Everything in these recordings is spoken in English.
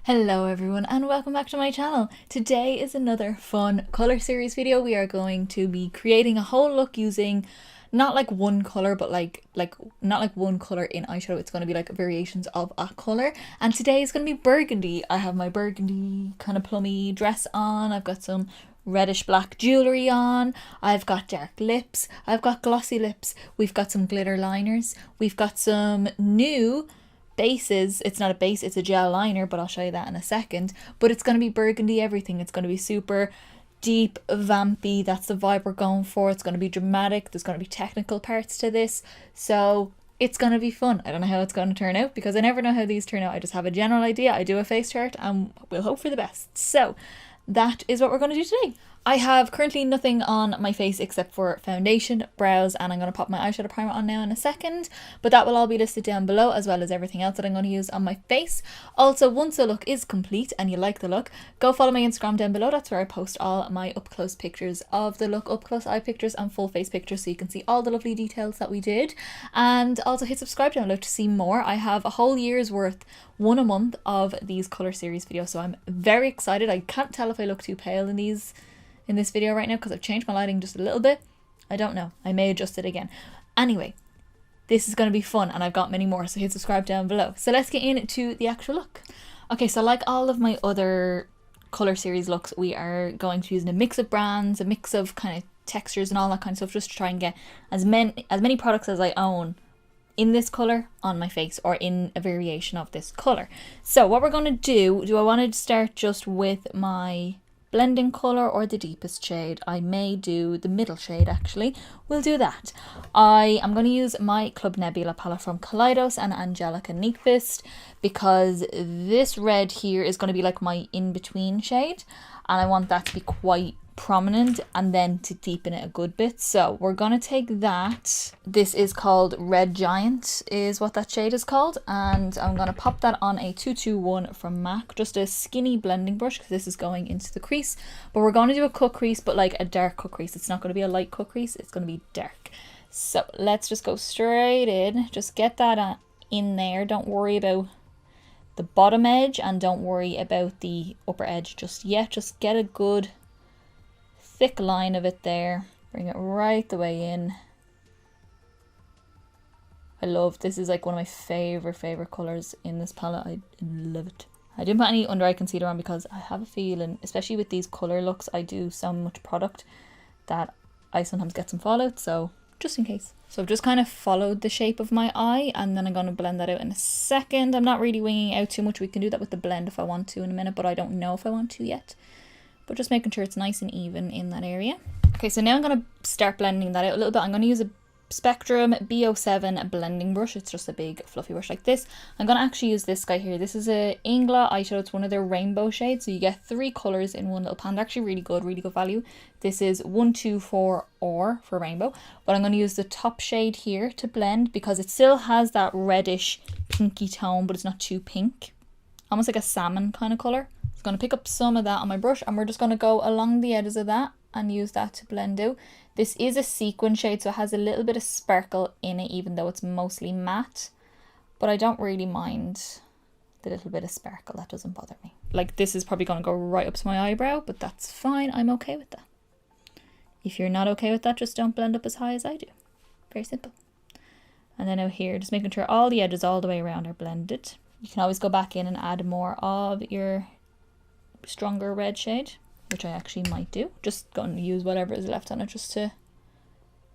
Hello everyone and welcome back to my channel. Today is another fun colour series video. We are going to be creating a whole look using not like one colour but not like one colour in eyeshadow. It's going to be like variations of a colour, and today is going to be burgundy. I have my burgundy kind of plummy dress on. I've got some reddish black jewellery on. I've got dark lips. I've got glossy lips. We've got some glitter liners. We've got some new bases. It's not a base, it's a gel liner, but I'll show you that in a second. But it's going to be burgundy everything. It's going to be super deep, vampy. That's the vibe we're going for. It's going to be dramatic. There's going to be technical parts to this, so it's going to be fun. I don't know how it's going to turn out because I never know how these turn out. I just have a general idea. I do a face chart and we'll hope for the best. So that is what we're going to do today. I have currently nothing on my face except for foundation, brows, and I'm going to pop my eyeshadow primer on now in a second, but that will all be listed down below, as well as everything else that I'm going to use on my face. Also, once the look is complete and you like the look, go follow my Instagram down below. That's where I post all my up close pictures of the look, up close eye pictures and full face pictures, so you can see all the lovely details that we did. And also hit subscribe down below to see more. I have a whole year's worth, one a month, of these colour series videos, so I'm very excited. I can't tell if I look too pale in this video right now because I've changed my lighting just a little bit. I don't know. I may adjust it again. Anyway, this is going to be fun and I've got many more, so hit subscribe down below. So let's get into the actual look. Okay, so like all of my other colour series looks, we are going to be using a mix of brands, a mix of kind of textures and all that kind of stuff, just to try and get as many products as I own in this colour on my face, or in a variation of this colour. So what we're going to do I want to start just with my blending colour or the deepest shade. I may do the middle shade actually. We'll do that. I am going to use my Club Nebula palette from Kaleidos and Angelica Nyqvist, because this red here is going to be like my in-between shade and I want that to be quite prominent and then to deepen it a good bit. So we're gonna take that. This is called Red Giant is what that shade is called, and I'm gonna pop that on a 221 from MAC, just a skinny blending brush because this is going into the crease. But we're gonna do a cut crease, but like a dark cut crease. It's not gonna be a light cut crease, it's gonna be dark. So let's just go straight in, just get that in there. Don't worry about the bottom edge and don't worry about the upper edge just yet. Just get a good thick line of it there. Bring it right the way in. I love this. Is like one of my favorite colors in this palette. I love it. I didn't put any under eye concealer on because I have a feeling, especially with these color looks, I do so much product that I sometimes get some fallout, so just in case. So I've just kind of followed the shape of my eye and then I'm going to blend that out in a second. I'm not really winging out too much. We can do that with the blend if I want to in a minute, but I don't know if I want to yet. But just making sure it's nice and even in that area. Okay, so now I'm going to start blending that out a little bit. I'm going to use a Spectrum B07 blending brush. It's just a big fluffy brush like this. I'm going to actually use this guy here. This is a Ingla eyeshadow. It's one of their rainbow shades. So you get 3 colours in one little pan. They're actually really good value. This is 124 or for rainbow. But I'm going to use the top shade here to blend because it still has that reddish pinky tone, but it's not too pink. Almost like a salmon kind of colour. Going to pick up some of that on my brush and we're just going to go along the edges of that and use that to blend out. This is a sequin shade, so it has a little bit of sparkle in it even though it's mostly matte, but I don't really mind the little bit of sparkle. That doesn't bother me. Like, this is probably going to go right up to my eyebrow, but that's fine. I'm okay with that. If you're not okay with that, just don't blend up as high as I do. Very simple. And then out here, just making sure all the edges all the way around are blended. You can always go back in and add more of your stronger red shade, which I actually might do. Just going to use whatever is left on it just to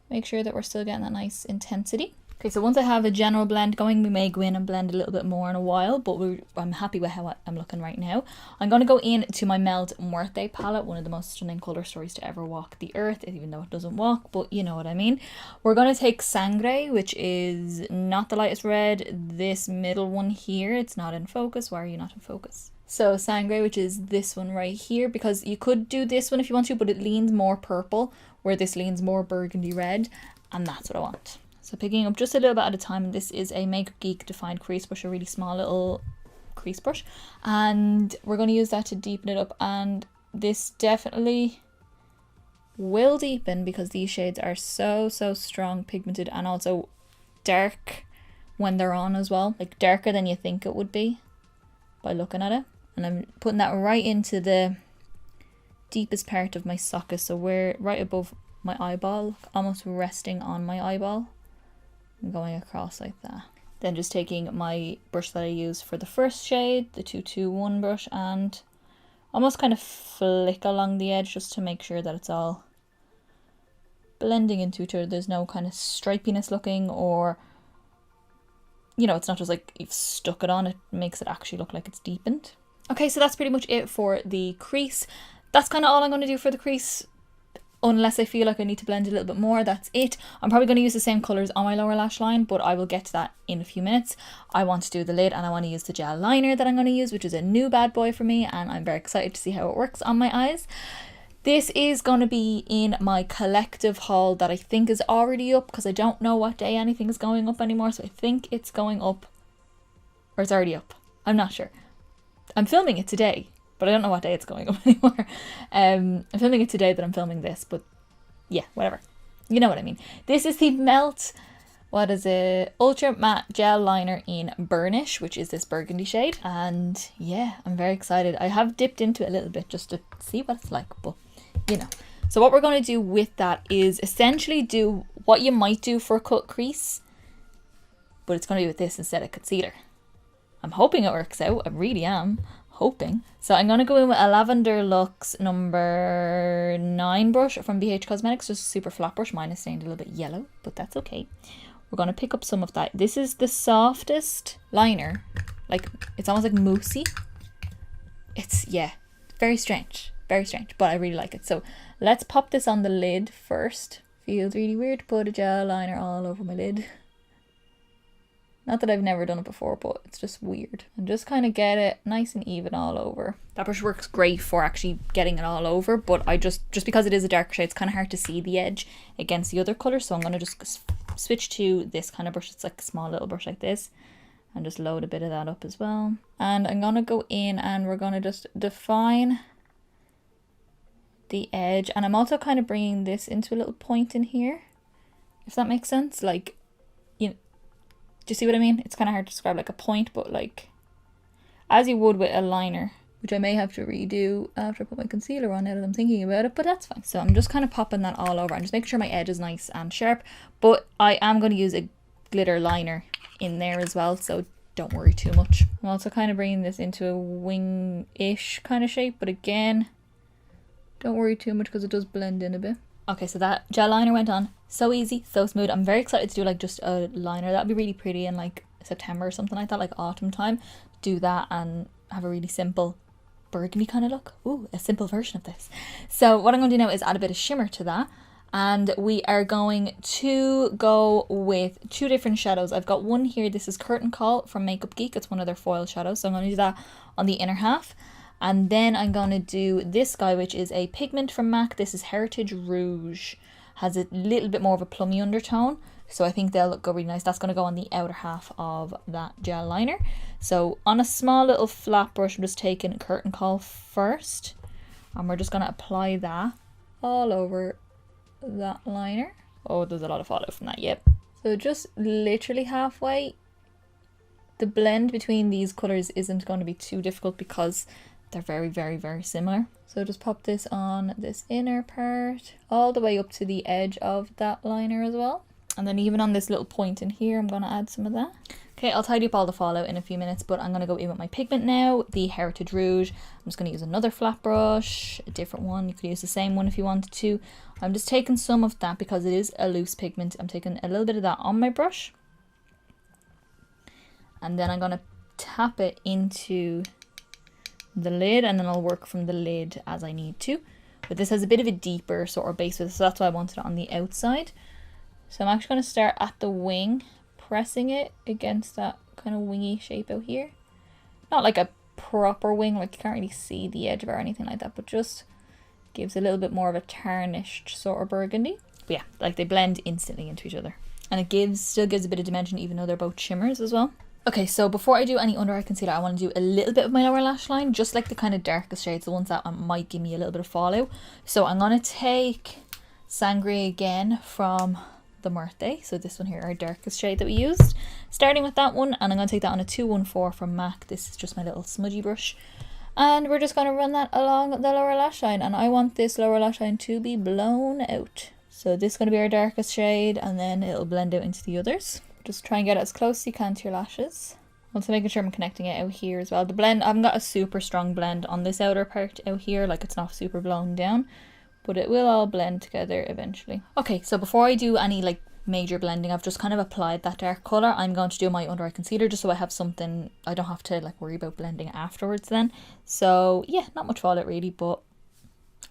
make sure that we're still getting that nice intensity. Okay, so once I have a general blend going, we may go in and blend a little bit more in a while, but I'm happy with how I'm looking right now. I'm going to go in to my Melt Muerte palette, one of the most stunning colour stories to ever walk the earth, even though it doesn't walk, but you know what I mean. We're going to take Sangre, which is not the lightest red, this middle one here. It's not in focus. Why are you not in focus? So Sangre, which is this one right here, because you could do this one if you want to, but it leans more purple, where this leans more burgundy red, and that's what I want. So picking up just a little bit at a time, and this is a Makeup Geek defined crease brush, a really small little crease brush, and we're going to use that to deepen it up, and this definitely will deepen because these shades are so strong pigmented and also dark when they're on as well, like darker than you think it would be by looking at it. And I'm putting that right into the deepest part of my socket. So we're right above my eyeball, almost resting on my eyeball. And going across like that. Then just taking my brush that I use for the first shade, the 221 brush, and almost kind of flick along the edge just to make sure that it's all blending into each other. There's no kind of stripiness looking, or, you know, it's not just like you've stuck it on. It makes it actually look like it's deepened. Okay, so that's pretty much it for the crease. That's kind of all I'm going to do for the crease. Unless I feel like I need to blend a little bit more, that's it. I'm probably going to use the same colours on my lower lash line, but I will get to that in a few minutes. I want to do the lid and I want to use the gel liner that I'm going to use, which is a new bad boy for me, and I'm very excited to see how it works on my eyes. This is going to be in my collective haul that I think is already up, because I don't know what day anything is going up anymore, so I think it's going up, or it's already up. I'm not sure. I'm filming it today, but I don't know what day it's going up anymore. I'm filming it today that I'm filming this, but yeah, whatever. You know what I mean. This is the Melt, what is it, Ultra Matte Gel Liner in Burnish, which is this burgundy shade. And yeah, I'm very excited. I have dipped into it a little bit just to see what it's like, but you know. So what we're going to do with that is essentially do what you might do for a cut crease, but it's going to be with this instead of concealer. I'm hoping it works out. I really am hoping. So I'm going to go in with a Lavender Luxe number 9 brush from BH Cosmetics, just a super flat brush. Mine is stained a little bit yellow, but that's okay. We're going to pick up some of that. This is the softest liner. Like, it's almost like moussey. It's, yeah, very strange, but I really like it. So let's pop this on the lid first. Feels really weird to put a gel liner all over my lid. Not that I've never done it before, but it's just weird. And just kind of get it nice and even all over. That brush works great for actually getting it all over, but I just because it is a darker shade, it's kind of hard to see the edge against the other colour. So I'm going to just switch to this kind of brush. It's like a small little brush like this. And just load a bit of that up as well. And I'm going to go in and we're going to just define the edge. And I'm also kind of bringing this into a little point in here, if that makes sense. Like, you know, do you see what I mean? It's kind of hard to describe, like a point, but like as you would with a liner, which I may have to redo after I put my concealer on now that I'm thinking about it, but that's fine. So I'm just kind of popping that all over and just making sure my edge is nice and sharp, but I am going to use a glitter liner in there as well, so don't worry too much. I'm also kind of bringing this into a wing-ish kind of shape, but again, don't worry too much because it does blend in a bit. Okay, so that gel liner went on so easy, so smooth. I'm very excited to do like just a liner. That'd be really pretty in like September or something like that, like autumn time. Do that and have a really simple burgundy kind of look. Ooh, a simple version of this. So what I'm going to do now is add a bit of shimmer to that. And we are going to go with 2 different shadows. I've got one here. This is Curtain Call from Makeup Geek. It's one of their foil shadows. So I'm going to do that on the inner half. And then I'm going to do this guy, which is a pigment from MAC. This is Heritage Rouge. Has a little bit more of a plummy undertone. So I think they'll go really nice. That's going to go on the outer half of that gel liner. So on a small little flat brush, I'm just taking Curtain Call first. And we're just going to apply that all over that liner. Oh, there's a lot of fallout from that, yep. So just literally halfway. The blend between these colours isn't going to be too difficult because they're very, very, very similar. So just pop this on this inner part all the way up to the edge of that liner as well. And then even on this little point in here, I'm going to add some of that. Okay, I'll tidy up all the fallout in a few minutes, but I'm going to go in with my pigment now, the Heritage Rouge. I'm just going to use another flat brush, a different one. You could use the same one if you wanted to. I'm just taking some of that because it is a loose pigment. I'm taking a little bit of that on my brush. And then I'm going to tap it into the lid, and then I'll work from the lid as I need to. But this has a bit of a deeper sort of base with it, so that's why I wanted it on the outside. So I'm actually going to start at the wing, pressing it against that kind of wingy shape out here. Not like a proper wing, like you can't really see the edge of it or anything like that, but just gives a little bit more of a tarnished sort of burgundy. But yeah, like they blend instantly into each other. And it still gives a bit of dimension even though they're both shimmers as well. Okay, so before I do any under eye concealer, I want to do a little bit of my lower lash line, just like the kind of darkest shades, the ones that might give me a little bit of fallout. So I'm going to take Sangre again from the Muerte. So this one here, our darkest shade that we used. Starting with that one, and I'm going to take that on a 214 from MAC. This is just my little smudgy brush. And we're just going to run that along the lower lash line, and I want this lower lash line to be blown out. So this is going to be our darkest shade, and then it'll blend out into the others. Just try and get it as close as you can to your lashes. Also making sure I'm connecting it out here as well. The blend, I haven't got a super strong blend on this outer part out here, like it's not super blown down, but it will all blend together eventually. Okay, so before I do any like major blending, I've just kind of applied that dark colour. I'm going to do my under eye concealer just so I have something, I don't have to like worry about blending afterwards then. So yeah, not much fallout really, but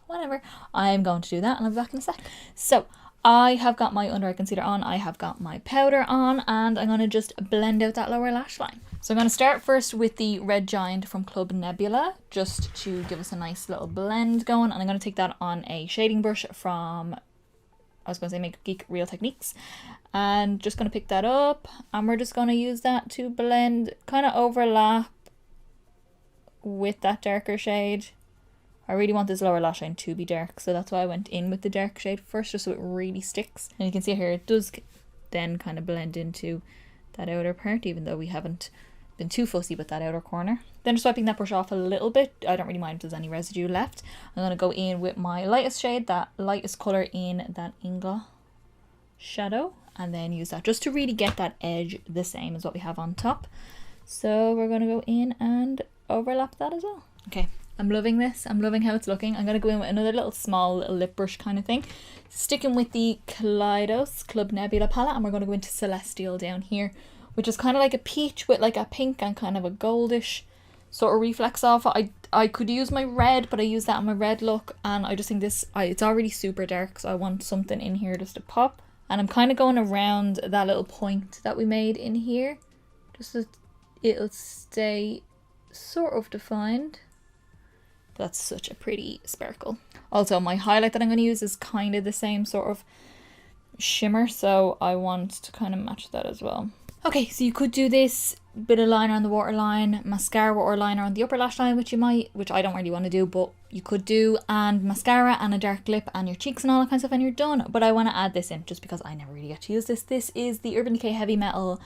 whatever. I'm going to do that and I'll be back in a sec. So I have got my under eye concealer on, I have got my powder on, and I'm going to just blend out that lower lash line. So I'm going to start first with the Red Giant from Club Nebula, just to give us a nice little blend going, and I'm going to take that on a shading brush from, I was going to say Makeup Geek Real Techniques, and just going to pick that up, and we're just going to use that to blend, kind of overlap with that darker shade. I really want this lower lash line to be dark, so that's why I went in with the dark shade first, just so it really sticks. And you can see here it does then kind of blend into that outer part, even though we haven't been too fussy with that outer corner. Then just wiping that brush off a little bit. I don't really mind if there's any residue left. I'm going to go in with my lightest shade, that lightest colour in that Ingla shadow, and then use that just to really get that edge the same as what we have on top. So we're going to go in and overlap that as well. Okay, I'm loving this. I'm loving how it's looking. I'm going to go in with another little small little lip brush kind of thing. Sticking with the Kaleidos Club Nebula palette, and we're going to go into Celestial down here, which is kind of like a peach with like a pink and kind of a goldish sort of reflex of it. I could use my red, but I use that on my red look, and I just think this, it's already super dark, so I want something in here just to pop. And I'm kind of going around that little point that we made in here, just so it'll stay sort of defined. That's such a pretty sparkle. Also, my highlight that I'm going to use is kind of the same sort of shimmer, so I want to kind of match that as well. Okay, so you could do this bit of liner on the waterline, mascara or liner on the upper lash line, which I don't really want to do, but you could do, and mascara and a dark lip and your cheeks and all that kind of stuff, and you're done. But I want to add this in just because I never really get to use this. This is the Urban Decay Heavy Metal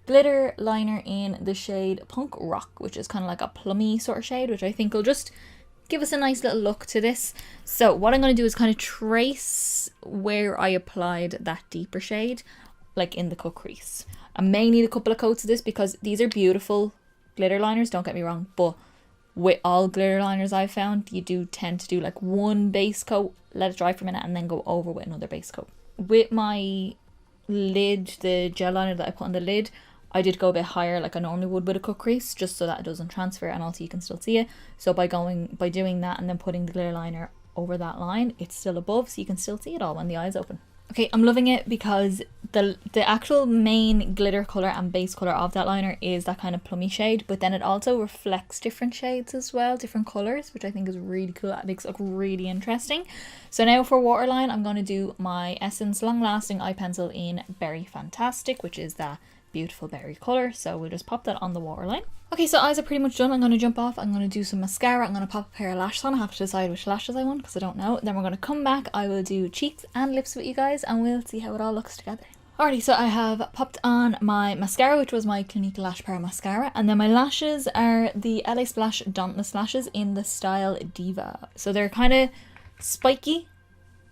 glitter liner in the shade Punk Rock, which is kind of like a plummy sort of shade, which I think will just give us a nice little look to this. So what I'm going to do is kind of trace where I applied that deeper shade, like in the cut crease. I may need a couple of coats of this because these are beautiful glitter liners, don't get me wrong, but with all glitter liners I've found, you do tend to do like one base coat, let it dry for a minute, and then go over with another base coat. With my lid, the gel liner that I put on the lid, I did go a bit higher like I normally would with a cut crease, just so that it doesn't transfer and also you can still see it. So by doing that and then putting the glitter liner over that line, it's still above, so you can still see it all when the eye's open. Okay, I'm loving it because the actual main glitter colour and base colour of that liner is that kind of plummy shade, but then it also reflects different shades as well, different colours, which I think is really cool. It makes it look really interesting. So now for waterline, I'm going to do my Essence Long Lasting Eye Pencil in Berry Fantastic, which is that beautiful berry colour. So we'll just pop that on the waterline. Okay, so eyes are pretty much done. I'm going to jump off. I'm going to do some mascara. I'm going to pop a pair of lashes on. I have to decide which lashes I want because I don't know. Then we're going to come back. I will do cheeks and lips with you guys and we'll see how it all looks together. Alrighty, so I have popped on my mascara, which was my Clinique Lash Power mascara. And then my lashes are the LA Splash Dauntless lashes in the style Diva. So they're kind of spiky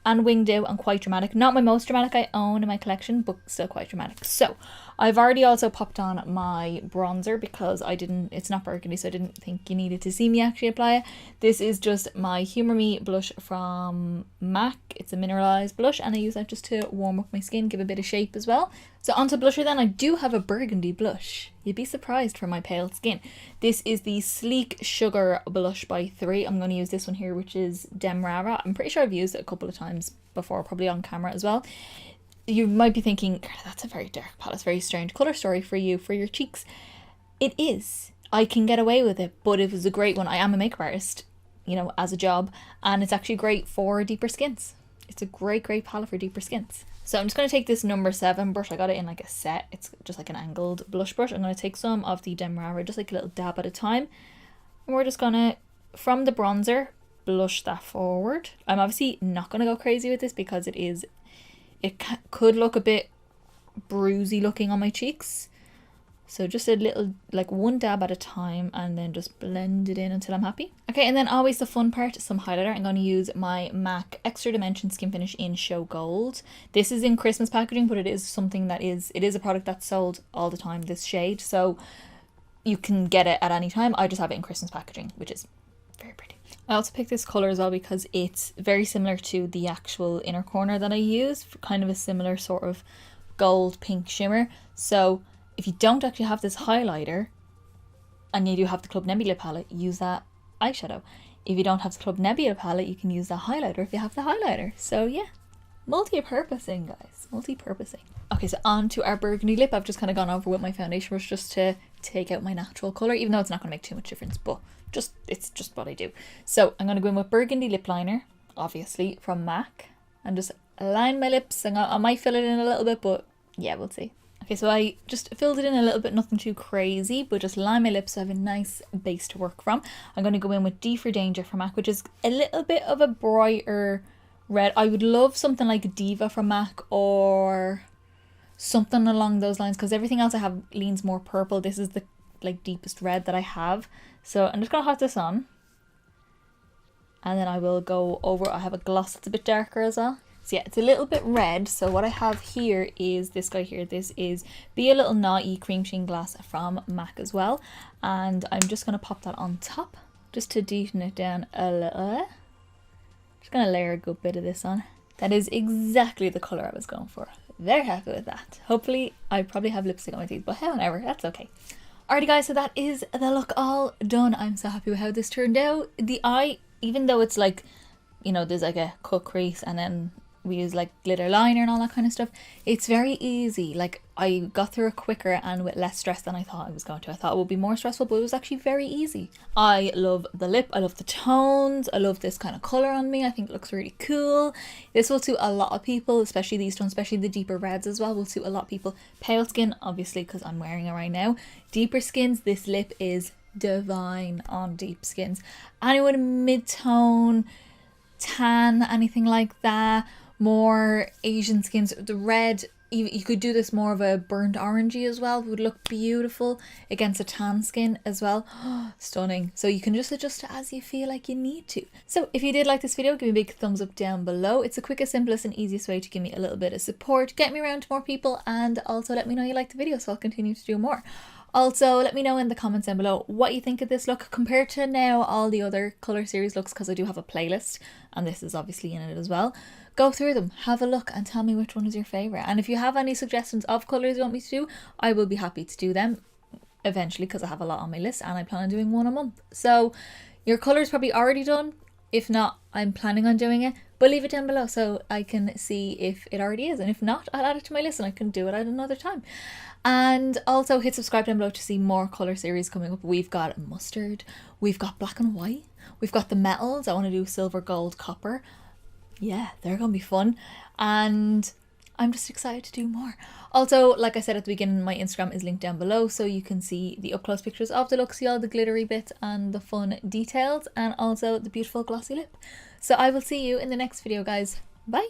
and winged out and quite dramatic. Not my most dramatic I own in my collection, but still quite dramatic. So I've already also popped on my bronzer because it's not burgundy, so I didn't think you needed to see me actually apply it. This is just my Humour Me blush from MAC. It's a Mineralize blush, and I use that just to warm up my skin, give a bit of shape as well. So onto blusher then, I do have a burgundy blush. You'd be surprised for my pale skin. This is the Sleek Sugar Blush by 3. I'm going to use this one here, which is Demerara. I'm pretty sure I've used it a couple of times before, probably on camera as well. You might be thinking, that's a very dark palette, it's a very strange colour story for you, for your cheeks. It is. I can get away with it, but it was a great one. I am a makeup artist, you know, as a job, and it's actually great for deeper skins. It's a great palette for deeper skins. So I'm just going to take this number 7 brush. I got it in like a set. It's just like an angled blush brush. I'm going to take some of the Demerara, just like a little dab at a time. And we're just going to, from the bronzer, blush that forward. I'm obviously not going to go crazy with this because it could look a bit bruisey looking on my cheeks. So just a little, like one dab at a time, and then just blend it in until I'm happy. Okay, and then always the fun part, some highlighter. I'm going to use my MAC Extra Dimension Skin Finish in Show Gold. This is in Christmas packaging, but it is something that it is a product that's sold all the time, this shade. So you can get it at any time. I just have it in Christmas packaging, which is very pretty. I also picked this colour as well because it's very similar to the actual inner corner that I use, kind of a similar sort of gold pink shimmer. So if you don't actually have this highlighter and you do have the Club Nebula palette, use that eyeshadow. If you don't have the Club Nebula palette, you can use the highlighter if you have the highlighter. So yeah, multi-purposing, guys, multi-purposing. Okay, so on to our burgundy lip. I've just kind of gone over with my foundation brush just to take out my natural colour, even though it's not going to make too much difference, but it's just what I do. So I'm going to go in with Burgundy Lip Liner, obviously, from MAC, and just line my lips. And I might fill it in a little bit, but yeah, we'll see. Okay, so I just filled it in a little bit, nothing too crazy, but just line my lips so I have a nice base to work from. I'm going to go in with D for Danger from MAC, which is a little bit of a brighter red. I would love something like Diva from MAC or something along those lines, because everything else I have leans more purple. This is the like deepest red that I have. So I'm just going to have this on. And then I will go over, I have a gloss that's a bit darker as well. So yeah, it's a little bit red. So what I have here is this guy here. This is Be a Little Naughty Cream Sheen Glass from MAC as well. And I'm just going to pop that on top just to deepen it down a little. Just going to layer a good bit of this on. That is exactly the colour I was going for. Very happy with that. Hopefully, I probably have lipstick on my teeth, but however, that's okay. Alrighty guys, so that is the look all done. I'm so happy with how this turned out. The eye, even though it's like, you know, there's like a cut crease and then we use like glitter liner and all that kind of stuff, it's very easy. Like I got through it quicker and with less stress than I thought I was going to. I thought it would be more stressful, but it was actually very easy. I love the lip, I love the tones, I love this kind of colour on me. I think it looks really cool. This will suit a lot of people, especially these tones, especially the deeper reds as well, will suit a lot of people. Pale skin, obviously, because I'm wearing it right now. Deeper skins, this lip is divine on deep skins. Anyone mid-tone, tan, anything like that, more Asian skins, the red, you could do this more of a burnt orangey as well, would look beautiful against a tan skin as well. Stunning. So you can just adjust it as you feel like you need to. So if you did like this video, give me a big thumbs up down below. It's the quickest, simplest and easiest way to give me a little bit of support, get me around to more people, and also let me know you like the video so I'll continue to do more. Also, let me know in the comments down below what you think of this look compared to now all the other colour series looks, because I do have a playlist and this is obviously in it as well. Go through them, have a look and tell me which one is your favourite. And if you have any suggestions of colours you want me to do, I will be happy to do them eventually, because I have a lot on my list and I plan on doing one a month. So your colour's probably already done. If not, I'm planning on doing it, but leave it down below so I can see if it already is. And if not, I'll add it to my list and I can do it at another time. And also hit subscribe down below to see more colour series coming up. We've got mustard, we've got black and white, we've got the metals. I want to do silver, gold, copper. Yeah, they're gonna be fun, and I'm just excited to do more. Also, like I said at the beginning, my Instagram is linked down below so you can see the up close pictures of the look, see all the glittery bits and the fun details, and also the beautiful glossy lip. So I will see you in the next video, guys. Bye.